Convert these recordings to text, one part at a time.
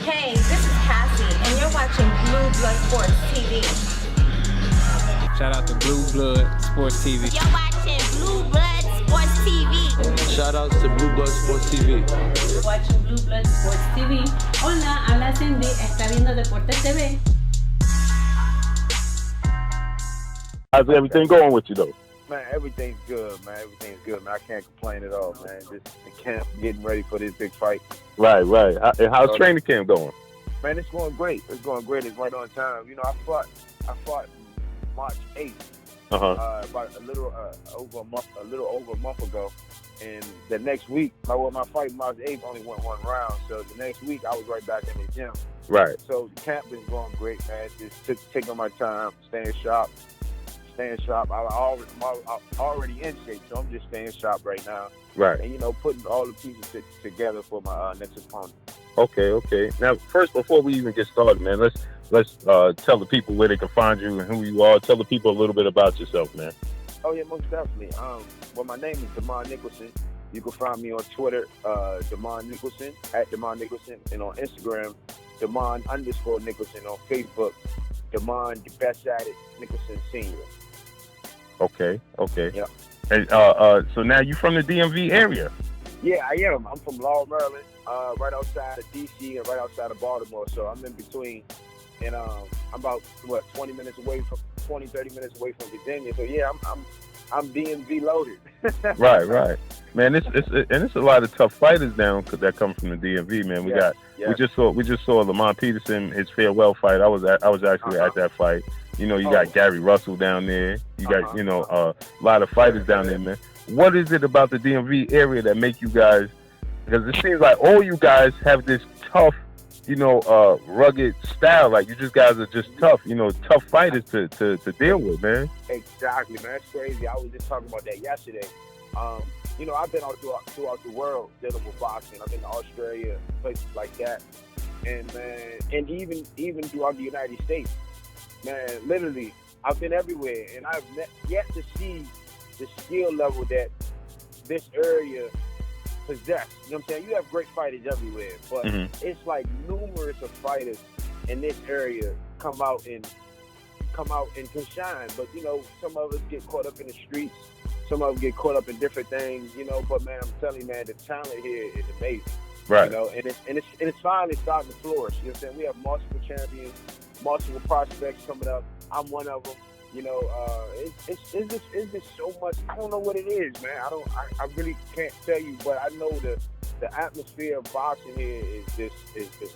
Hey, this is Cassie, and you're watching Blue Blood Sports TV. Shout out to Blue Blood Sports TV. You're watching Blue Blood Sports TV. Shout outs to Blue Blood Sports TV. You're watching Blue Blood Sports TV. Hola, habla Cindy, está viendo Deportes TV. How's everything going with you, though? Man, everything's good, man. Everything's good, man. I can't complain at all, man. Just the camp, getting ready for this big fight. Right. And how's training camp going? Man, it's going great. It's going great. It's right on time. You know, I fought March 8th, about a little over a month ago, and the next week, my fight March 8th only went one round. So the next week, I was right back in the gym. Right. So the camp is going great, man. Just taking my time, staying sharp. I'm already in shape, so I'm just staying sharp right now. Right. And, you know, putting all the pieces together for my next opponent. Okay. Now, first, before we even get started, man, let's tell the people where they can find you and who you are. Tell the people a little bit about yourself, man. Oh, yeah, most definitely. Well, my name is Demond Nicholson. You can find me on Twitter, Demond Nicholson, at Demond Nicholson, and on Instagram, Demond_Nicholson, on Facebook, Demond, the best at it, Nicholson Sr. Okay. Yeah. And so now you from the DMV area? Yeah, I am. I'm from Laurel, Maryland, right outside of D.C. and right outside of Baltimore. So I'm in between, and I'm about 30 minutes away from Virginia. So yeah, I'm DMV loaded. Right. Man, it's a lot of tough fighters down that come from the DMV. Man, we just saw Lamont Peterson, his farewell fight. I was actually at that fight. You know, you got Gary Russell down there. You got a lot of fighters down there, man. What is it about the DMV area that make you guys? Because it seems like all you guys have this tough, rugged style. Like you guys are just tough. Tough fighters to deal with, man. Exactly, man. That's crazy. I was just talking about that yesterday. I've been out throughout the world dealing with boxing. I've been to Australia, places like that, and even throughout the United States. Man, literally, I've been everywhere, and I've yet to see the skill level that this area possess. You know what I'm saying? You have great fighters everywhere, but it's like numerous of fighters in this area come out and can shine. But some of us get caught up in the streets. Some of them get caught up in different things. But man, I'm telling you, man, the talent here is amazing. Right. And it's finally starting to flourish. You know what I'm saying? We have multiple champions, multiple prospects coming up. I'm one of them. It's just so much. I don't know what it is, man. I really can't tell you, but I know the atmosphere of boxing here is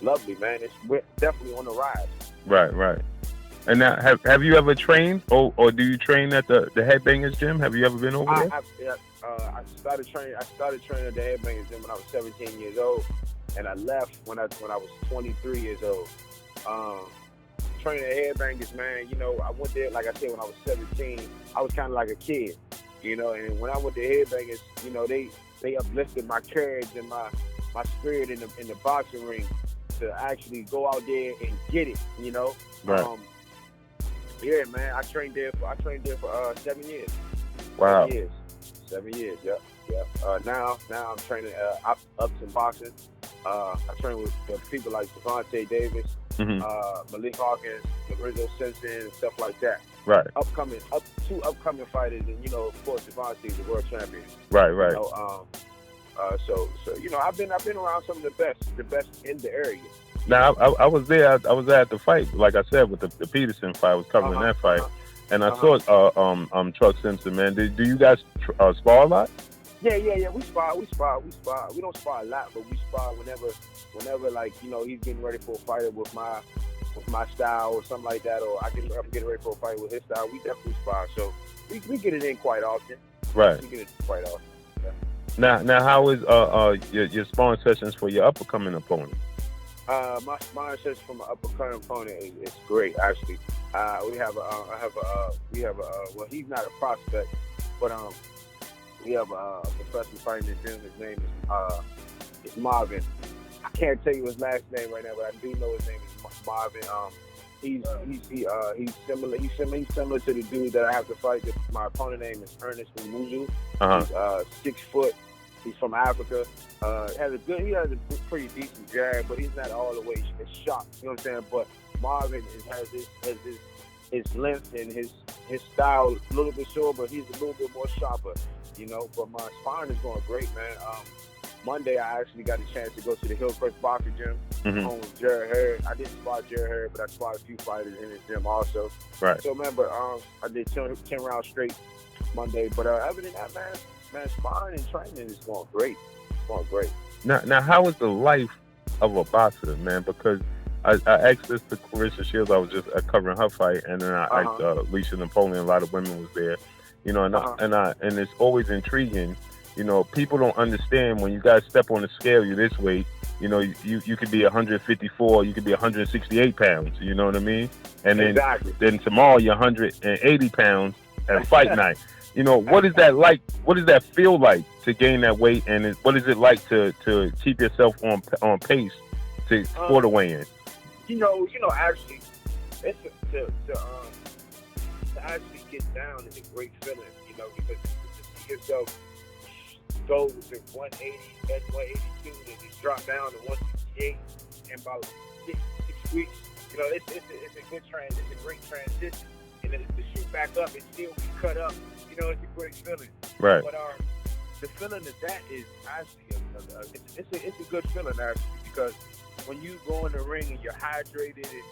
lovely, man. We're definitely on the rise. Right. And now, have you ever trained, or do you train at the Headbangers Gym? Have you ever been over there? I started training at the Headbangers Gym when I was 17 years old, and I left when I was 23 years old. Training at Headbangers, man, I went there, like I said, when I was 17. I was kind of like a kid, and when I went to Headbangers, they uplifted my courage and my spirit in the boxing ring to actually go out there and get it, Right. Yeah, man, I trained there for 7 years. Wow. 7 years, yeah. Now I'm training ups in boxing. I train with people like Devontae Davis, Malik Hawkins, Lorenzo Simpson, and stuff like that. Right. Two upcoming fighters, and of course Devontae is the world champion. Right. So I've been around some of the best in the area. Now I was there. I was at the fight, like I said, with the Peterson fight. I was covering that fight, and I saw Truck Simpson. Man, do you guys spar a lot? Yeah. We spar. We don't spar a lot, but we spar whenever like he's getting ready for a fight with my style or something like that, or I'm getting ready for a fight with his style. We definitely spar. So we get it in quite often. Right. We get it in quite often. Yeah. Now, how is your sparring sessions for your upcoming opponent? My sparring session from an uppercut opponent is great, actually. Well, he's not a prospect, but we have a professional fighting in the gym. His name is Marvin. I can't tell you his last name right now, but I do know his name is Marvin. He's similar to the dude that I have to fight. My opponent name is Ernest Mumuzu. He's 6 foot, He's from Africa. He has a pretty decent jab, but he's not all the way as sharp. You know what I'm saying? But Marvin has his length and his style a little bit short, but he's a little bit more sharper. You know, but my sparring is going great, man. Monday, I actually got a chance to go to the Hillcrest Boxing Gym home with Jared Harris. I didn't spot Jared Harris, but I spotted a few fighters in his gym also. Right. So, remember, I did 10 rounds straight Monday. But other than that, man, sparring and training is going great. It's going great. Now, how is the life of a boxer, man? Because I asked this to Clarissa Shields. I was just covering her fight, and then I asked Alicia Napoleon. A lot of women was there, you know, and it's always intriguing. You know, people don't understand when you guys step on the scale, you're this weight. You know, you could be 154, you could be 168 pounds. You know what I mean? And then tomorrow you're 180 pounds at fight night. You know, what is that like? What does that feel like to gain that weight? And what is it like to keep yourself on pace for the weigh-in? You know, actually, it's to actually get down is a great feeling. You know, because to see yourself go to 180, then 182, and just drop down to 168 in about six weeks. You know, it's a good it's a great transition. And then to shoot back up and still be cut up, you know, it's a great feeling. Right. But the feeling of that is actually it's a good feeling actually, because when you go in the ring and you're hydrated and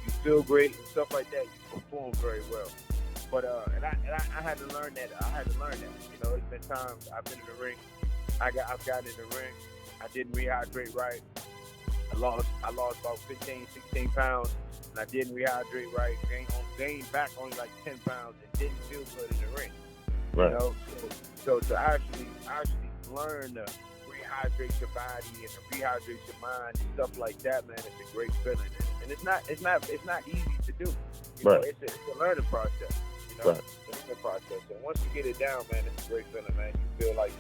you feel great and stuff like that, you perform very well. But and I had to learn that. You know, it's been times I've been in the ring. I've gotten in the ring. I didn't rehydrate right. I lost about 15, 16 pounds, and I didn't rehydrate right. Gained back only like 10 pounds and didn't feel good in the ring. Right. You know, so to actually learn to rehydrate your body and to rehydrate your mind and stuff like that, man, it's a great feeling. And it's not easy to do. You know, it's a learning process. You know, it's a learning process. And once you get it down, man, it's a great feeling, man. You feel like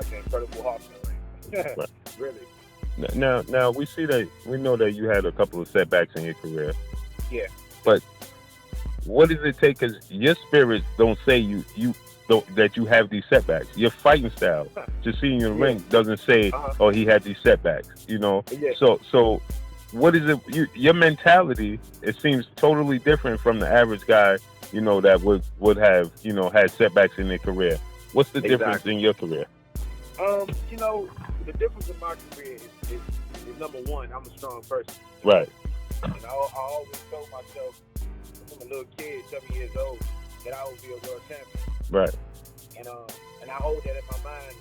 the Incredible Hulk in the ring. Really. Now we know that you had a couple of setbacks in your career. Yeah. But what does it take? Because your spirit don't say that you have these setbacks. Your fighting style, just seeing you in the ring, doesn't say, "Oh, he had these setbacks." You know. Yeah. So what is it? Your mentality, it seems totally different from the average guy. You know, that would have, you know, had setbacks in their career. What's the difference in your career? You know, the difference in my career is number one, I'm a strong person. Right. And I always told myself from a little kid, 7 years old, that I would be a world champion. Right. And I hold that in my mind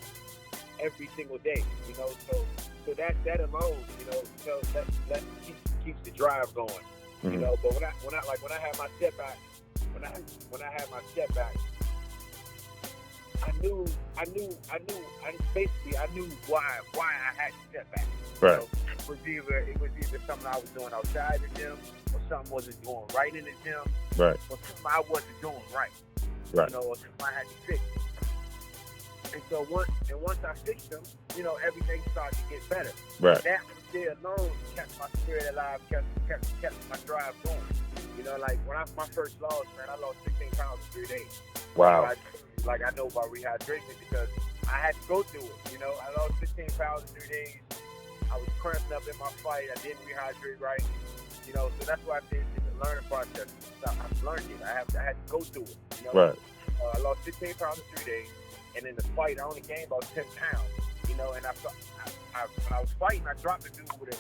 every single day. You know, so that alone, you know, so that keeps the drive going. Mm-hmm. You know, but when I had my setback. When I had my setback, I knew why I had the setback. Right. So it was either something I was doing outside the gym, or something wasn't going right in the gym, right, or something I wasn't doing right. Right. You know, or something I had to fix. And so once I fixed them, you know, everything started to get better. Right. That there alone kept my spirit alive, kept my drive going. You know, like my first loss, man, I lost 16 pounds in 3 days. Wow. Like I know about rehydration because I had to go through it. You know, I lost 15 pounds in 3 days. I was cramping up in my fight. I didn't rehydrate right. You know, so that's why I said it's a learning process. I've learned it. I had to go through it. You know, right. I lost 15 pounds in 3 days, and in the fight, I only gained about 10 pounds. You know, and when I was fighting, I dropped the dude with a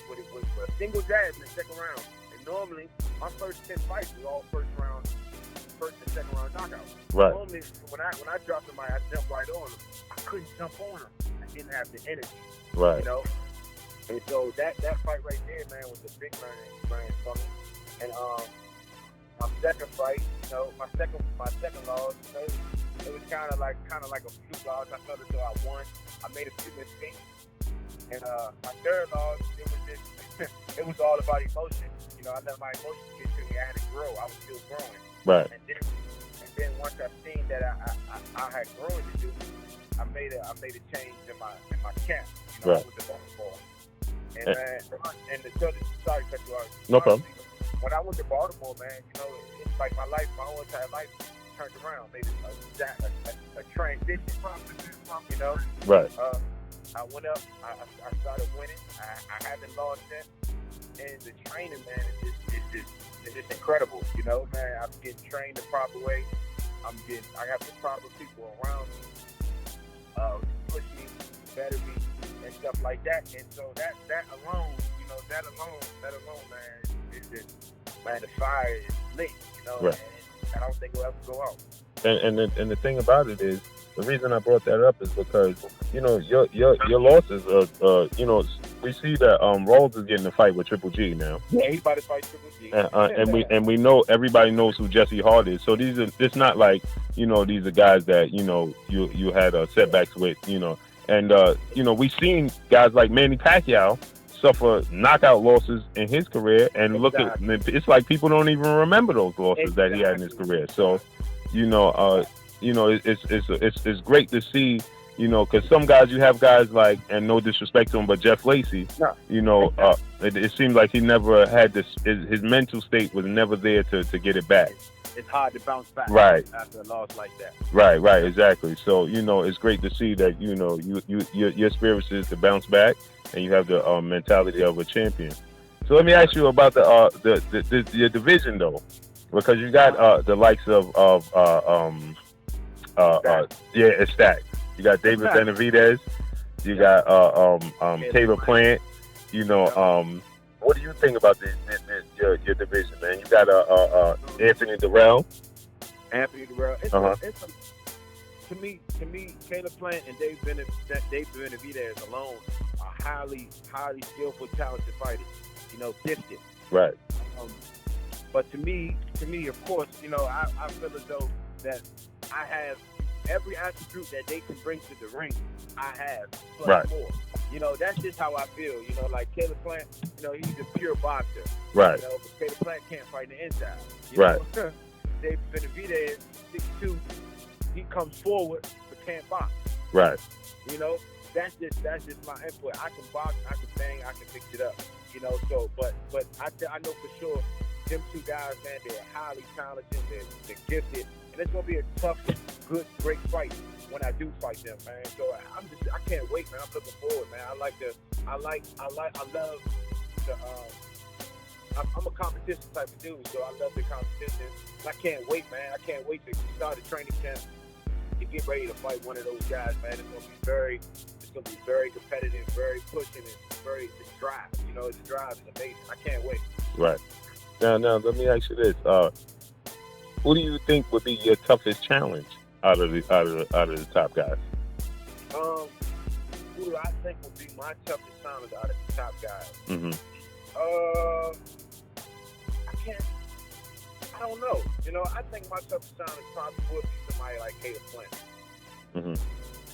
single jab in the second round. Normally, my first 10 fights was all first and second round knockouts. Right. Normally, when I dropped somebody, I jumped right on them. I couldn't jump on them. I didn't have the energy. Right. You know? And so that fight right there, man, was a big learning experience for me. And my second fight, you know, my second loss, you know, it was kind of like a fluke loss. I felt as though I won. I made a few mistakes. And my third loss, it was all about emotion. You know, I let my emotions get to me. I had to grow. I was still growing. Right. And then once I seen that I had growing to do, I made a change in my camp. You know, right. With the Baltimore. And sorry to cut you off. No problem. When I went to Baltimore, man, you know, it's like my whole entire life turned around, maybe a transition, you know. Right. I went up. I started winning. I haven't lost it, and the training, man, is just incredible. You know, man, I'm getting trained the proper way. I have the proper people around me, push me, better me, and stuff like that. And so that alone, you know, that alone, man, is just, man, the fire is lit. You know, right. And I don't think it'll ever go out. And the thing about it is, the reason I brought that up is because, you know, your losses are, you know, we see that Rolls is getting a fight with Triple G now. Yeah, he's about to fight Triple G. And we know, everybody knows who Jesse Hart is. So it's not like, you know, these are guys that, you know, you had setbacks with, you know. And you know, we've seen guys like Manny Pacquiao suffer knockout losses in his career, and look at, it's like people don't even remember those losses that he had in his career. So, you know, it's great to see, you know, because some guys, you have guys like, and no disrespect to him, but Jeff Lacey, you know, it seems like he never had this, his mental state was never there to get it back. It's hard to bounce back after a loss like that. Right, exactly. So, you know, it's great to see that, you know, your spirit is to bounce back, and you have the mentality of a champion. So let me ask you about your division, though, because you got the likes of it's stacked. You got David Benavidez, you got Caleb Plant. You know, what do you think about your division, man? You got Anthony Dirrell. To me, Caleb Plant and David Benavidez alone are highly skillful, talented fighters. You know, gifted. Right. But to me, of course, you know, I feel as though that I have every attribute that they can bring to the ring. I have plus more. You know, that's just how I feel. You know, like Caleb Plant, you know, he's a pure boxer. Right. You know, but Caleb Plant can't fight the inside. You right. know? David Benavidez, 6'2", he comes forward but can't box. Right. You know, that's just my input. I can box, I can bang, I can fix it up. You know, so but I know for sure them two guys, man, they're highly talented, they're gifted, and it's gonna be a tough, good, great fight when I do fight them, man. So I can't wait, man. I'm looking forward, man. I love the I'm a competition type of dude, so I love the competition. And I can't wait, man. I can't wait to start a training camp to get ready to fight one of those guys, man. It's gonna be very competitive, very pushing, and very the drive. You know, the drive is amazing. I can't wait. Right. Now, let me ask you this: who do you think would be your toughest challenge out of the top guys? Who do I think would be my toughest challenge out of the top guys? Mm-hmm. I don't know. You know, I think my toughest challenge probably would be somebody like Caleb Plant. Mm-hmm.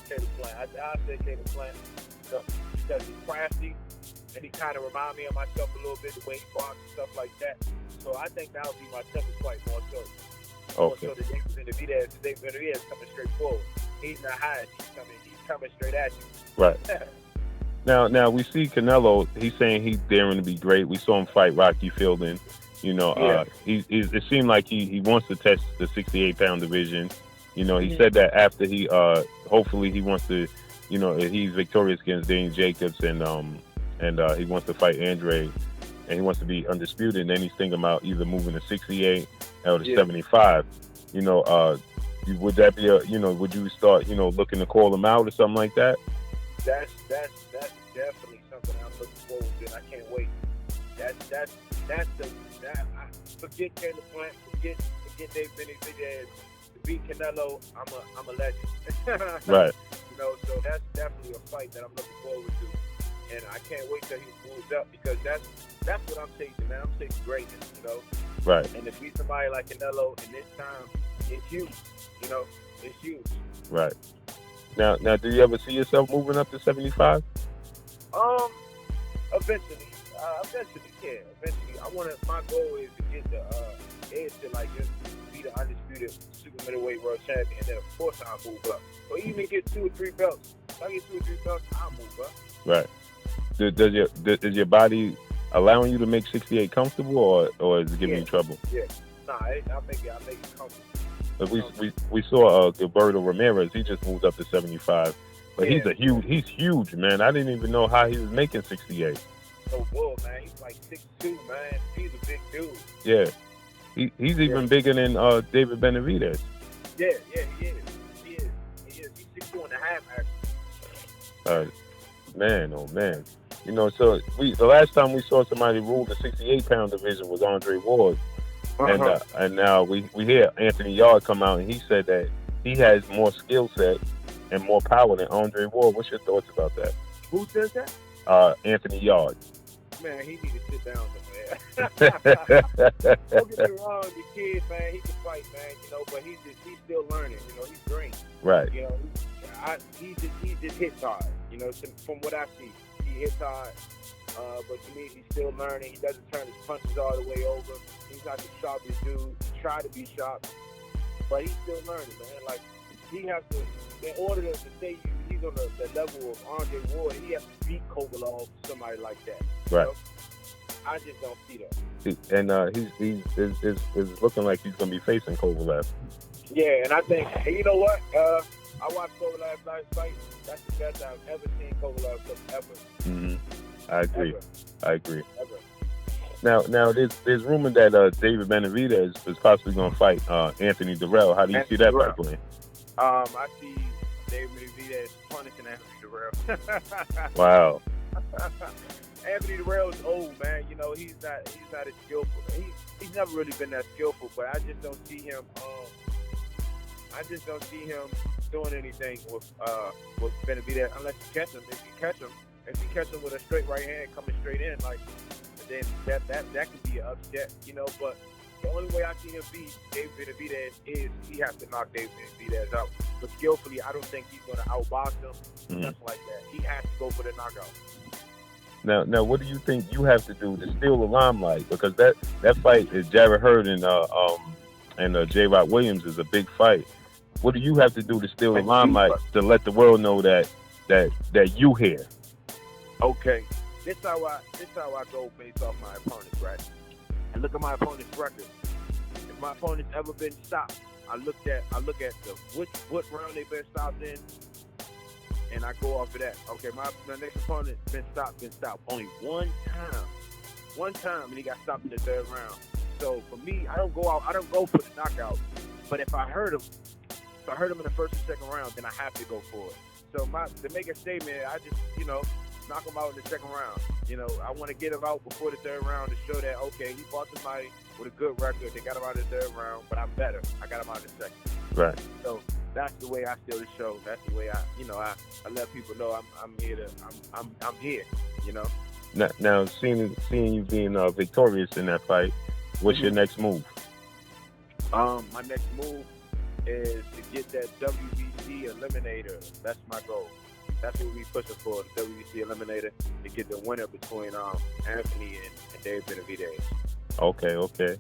Caleb Plant. I say Caleb Plant because he's crafty and he kind of reminds me of myself a little bit, the way he boxes and stuff like that. So I think that would be my toughest fight more so. Okay. More so the David Benavidez coming straight forward. He's not hiding. He's coming straight at you. Right. Now we see Canelo. He's saying he's daring to be great. We saw him fight Rocky Fielding. You know, it seemed like he wants to test the 68-pound division. You know, he said that after he hopefully he wants to, you know, if he's victorious against Danny Jacobs and he wants to fight Andre, and he wants to be undisputed. And then he's thinking about either moving to 68 or to 75. You know, would that be would you start, you know, looking to call him out or something like that? That's definitely something I'm looking forward to, and I can't wait. Forget Caleb Plant, forget David Benavidez. To beat Canelo, I'm a legend. Right. You know, so that's definitely a fight that I'm looking forward to, and I can't wait till he moves up, because that's what I'm chasing, man. I'm chasing greatness, you know. Right. And to beat somebody like Canelo in this time, it's huge. You know, it's huge. Right. Now, do you ever see yourself moving up to 75? Eventually, yeah. Eventually, my goal is to get just be the undisputed super middleweight world champion. And then, of course, I'll move up. Or even get 2 or 3 belts. If I get 2 or 3 belts, I'll move up. Right. Is your body allowing you to make 68 comfortable, or is it giving you trouble? Yeah. Nah, I make it comfortable. we saw Gilberto Ramirez. He just moved up to 75, but he's huge, man. I didn't even know how he was making 68. So bull, man. He's like 6'2", man. He's a big dude. Yeah, he's even bigger than David Benavidez. Yeah, he is. He's 6'2 and a half, actually. Man, oh man. You know, so the last time we saw somebody rule the 68-pound division was Andre Ward. And now we hear Anthony Yarde come out, and he said that he has more skill set and more power than Andre Ward. What's your thoughts about that? Who says that? Anthony Yarde. Man, he need to sit down somewhere. Don't get me wrong, the kid, man, he can fight, man, you know, but he's still learning, you know, he's green. Right. You know, he just hits hard, you know, from what I see. He hits hard, but to me, he's still learning. He doesn't turn his punches all the way over. He's not the sharpest dude. He tried to be sharp, but he's still learning, man. Like, he has to, in order to say he's on the level of Andre Ward, he has to beat Kovalev, somebody like that. Right. Know? I just don't see that. And he's looking like he's going to be facing Kovalev. Yeah, and I think, and you know what? I watched Kovalev's last fight. That's the best I've ever seen Kovalev ever. Mm-hmm. I agree. Ever. I agree. Ever. Now there's rumor that David Benavidez is possibly going to fight Anthony Dirrell. How do you see that fight playing? I see David Benavidez punishing Anthony Dirrell. Wow. Anthony Dirrell is old, man. You know, he's not as skillful. He's never really been that skillful, but I just don't see him. Doing anything with Benavidez unless you catch him. If you catch him with a straight right hand coming straight in, like, then that could be an upset, you know. But the only way I see him beat David Benavidez is he has to knock David Benavidez out. But skillfully, I don't think he's going to outbox him. Nothing like that. He has to go for the knockout. Now, what do you think you have to do to steal the limelight? Because that fight is Jarrett Hurd and J. Rock Williams is a big fight. What do you have to do to steal the limelight to let the world know that you here? Okay, this how I go based off my opponents, right? And look at my opponent's record. If my opponent's ever been stopped, I look at what round they've been stopped in, and I go off of that. Okay, my next opponent been stopped only one time, and he got stopped in the third round. So for me, I don't go for the knockout. But if I hurt him in the first and second round, then I have to go for it. So to make a statement, I just, you know, knock him out in the second round. You know, I want to get him out before the third round to show that, okay, he fought somebody with a good record. They got him out in the third round, but I'm better. I got him out in the second. Right. So that's the way I steal the show. That's the way I let people know I'm here I'm here, you know. Now seeing you being victorious in that fight, what's your next move? My next move is to get that WBC eliminator. That's my goal. That's what we pushing for, the WBC eliminator, to get the winner between Anthony and David Benavidez. Okay.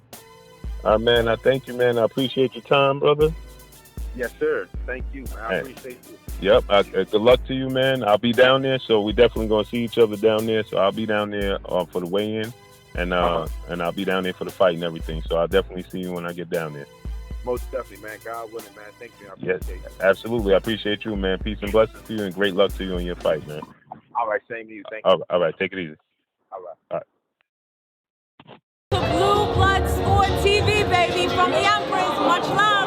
Man, I thank you, man. I appreciate your time, brother. Yes, sir. Thank you, man. I appreciate you. Yep. Good luck to you, man. I'll be down there, so we definitely gonna see each other down there. So I'll be down there for the weigh-in, and I'll be down there for the fight and everything. So I'll definitely see you when I get down there. Most definitely, man. God willing, man. Thank you. I appreciate it. Absolutely. I appreciate you, man. Peace and blessings to you, and great luck to you in your fight, man. All right. Same to you. Thank you. All right. Take it easy. All right. All right. Blue Blood Sport TV, baby, from the Empress. Much love.